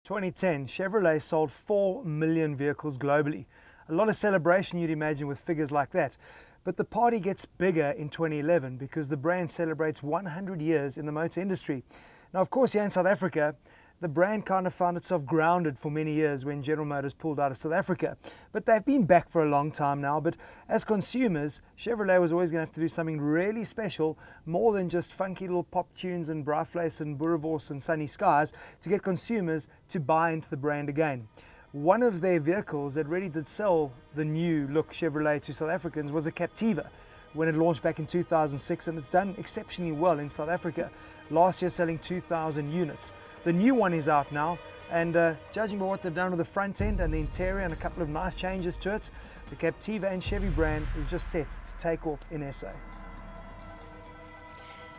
2010, Chevrolet sold 4 million vehicles globally. A lot of celebration, you'd imagine, with figures like that. But the party gets bigger in 2011 because the brand celebrates 100 years in the motor industry. Now, of course, here in South Africa, the brand kind of found itself grounded for many years when General Motors pulled out of South Africa. But they've been back for a long time now. But as consumers, Chevrolet was always going to have to do something really special, more than just funky little pop tunes and braaivleis and braaivleis and sunny skies, to get consumers to buy into the brand again. One of their vehicles that really did sell the new look Chevrolet to South Africans was a Captiva, when it launched back in 2006, and it's done exceptionally well in South Africa. Last year selling 2,000 units. The new one is out now, and judging by what they've done with the front end and the interior and a couple of nice changes to it, the Captiva and Chevy brand is just set to take off in SA.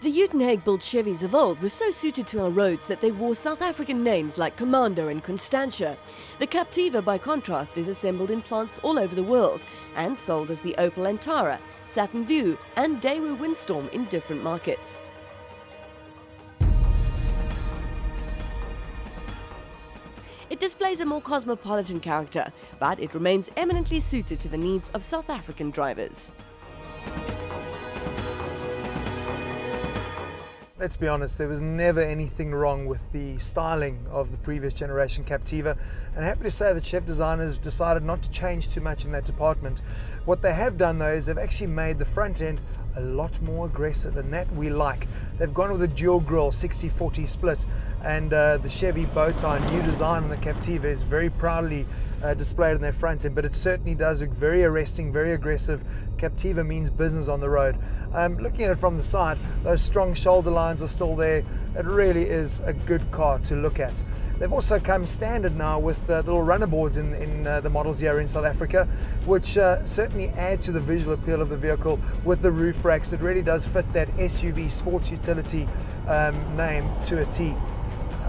The Uitenhage-built Chevys of old were so suited to our roads that they wore South African names like Commando and Constantia. The Captiva, by contrast, is assembled in plants all over the world and sold as the Opel Antara, Saturn Vue and Daewoo Windstorm in different markets. It displays a more cosmopolitan character, but it remains eminently suited to the needs of South African drivers. Let's be honest, there was never anything wrong with the styling of the previous generation Captiva, and happy to say that Chev designers decided not to change too much in that department. What they have done though is they've actually made the front end a lot more aggressive, and that we like. They've gone with a dual grille 60/40 split, and the Chevy bow tie new design on the Captiva is very proudly displayed on their front end, but it certainly does look very arresting, very aggressive. Captiva means business on the road. Looking at it from the side, those strong shoulder lines are still there. It really is a good car to look at. They've also come standard now with little runner boards in the models here in South Africa, which certainly add to the visual appeal of the vehicle with the roof racks. It really does fit that SUV sports utility name to a T.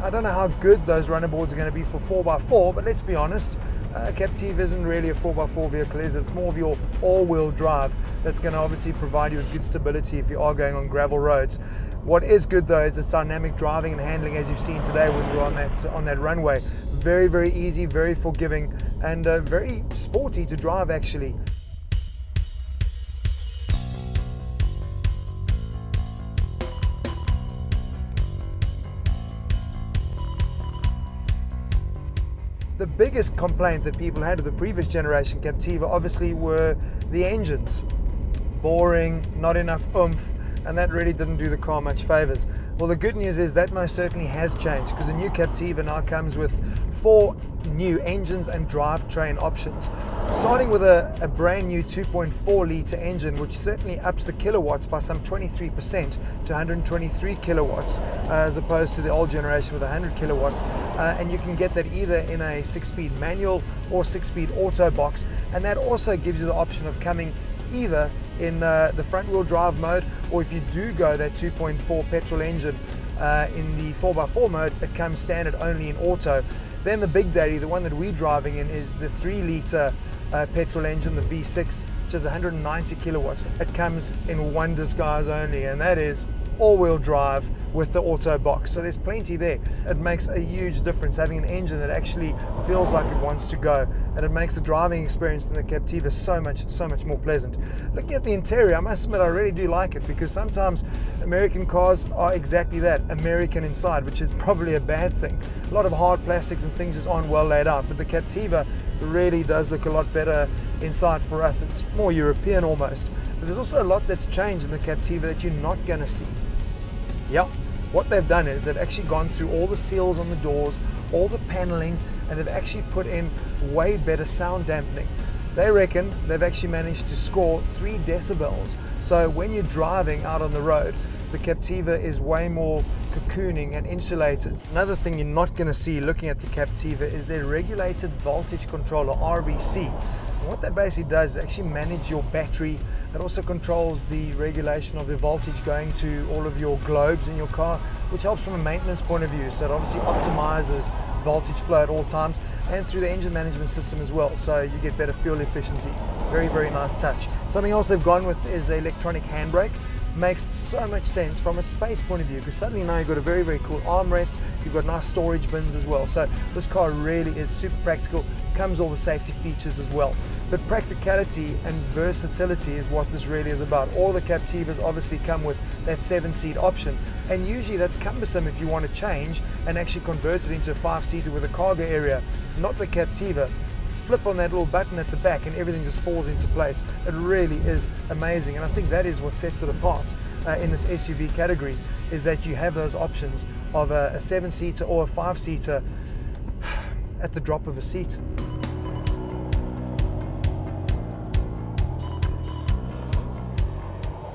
I don't know how good those runner boards are going to be for 4x4, but let's be honest, Captiva isn't really a 4x4 vehicle, is it? It's more of your all-wheel drive that's going to obviously provide you with good stability if you are going on gravel roads. What is good though is its dynamic driving and handling, as you've seen today when we're on that runway. Very, very easy, very forgiving, and very sporty to drive actually. The biggest complaint that people had with the previous generation Captiva obviously were the engines. Boring, not enough oomph, and that really didn't do the car much favors. Well, the good news is that most certainly has changed, because the new Captiva now comes with 4 new engines and drivetrain options. Starting with a brand new 2.4 litre engine, which certainly ups the kilowatts by some 23% to 123 kilowatts, as opposed to the old generation with 100 kilowatts. And you can get that either in a 6-speed manual or 6-speed auto box, and that also gives you the option of coming either in the front wheel drive mode, or if you do go that 2.4 petrol engine in the 4x4 mode, it comes standard only in auto. Then the big daddy, the one that we're driving in, is the 3 litre petrol engine, the V6, which is 190 kilowatts. It comes in one disguise only, and that is all-wheel drive with the auto box. So there's plenty there. It makes a huge difference having an engine that actually feels like it wants to go, and it makes the driving experience in the Captiva so much more pleasant. Looking at the interior, I must admit I really do like it, because sometimes American cars are exactly that, American inside, which is probably a bad thing. A lot of hard plastics and things just aren't well laid out, but the Captiva really does look a lot better inside for us. It's more European almost. But there's also a lot that's changed in the Captiva that you're not going to see. Yeah, what they've done is they've actually gone through all the seals on the doors, all the paneling, and they've actually put in way better sound dampening. They reckon they've actually managed to score 3 decibels. So when you're driving out on the road, the Captiva is way more cocooning and insulated. Another thing you're not going to see looking at the Captiva is their regulated voltage controller, RVC. And what that basically does is actually manage your battery. It also controls the regulation of the voltage going to all of your globes in your car, which helps from a maintenance point of view. So it obviously optimizes voltage flow at all times, and through the engine management system as well, so you get better fuel efficiency. Very, very nice touch. Something else they've gone with is the electronic handbrake. Makes so much sense from a space point of view, because suddenly now you've got a very, very cool armrest. You've got nice storage bins as well. So this car really is super practical. Comes all the safety features as well. But practicality and versatility is what this really is about. All the Captivas obviously come with that 7-seat option, and usually that's cumbersome if you want to change and actually convert it into a 5-seater with a cargo area. Not the Captiva. Flip on that little button at the back and everything just falls into place. It really is amazing, and I think that is what sets it apart in this SUV category, is that you have those options of a 7-seater or a 5-seater at the drop of a seat.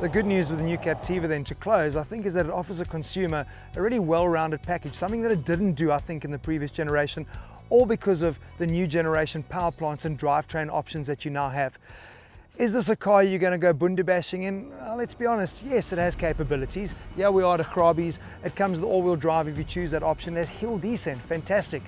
The good news with the new Captiva then to close, I think, is that it offers a consumer a really well-rounded package, something that it didn't do, I think, in the previous generation, all because of the new generation power plants and drivetrain options that you now have. Is this a car you're going to go bunda bashing in? Well, let's be honest, yes, it has capabilities. Yeah, we are the Graabies. It comes with all-wheel drive if you choose that option. There's hill descent, fantastic.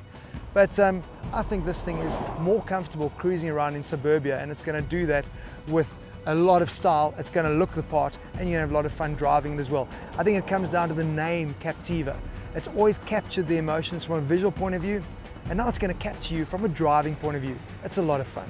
But I think this thing is more comfortable cruising around in suburbia, and it's going to do that with a lot of style. It's going to look the part, and you're going to have a lot of fun driving it as well. I think it comes down to the name Captiva. It's always captured the emotions from a visual point of view, and now it's going to capture you from a driving point of view. It's a lot of fun.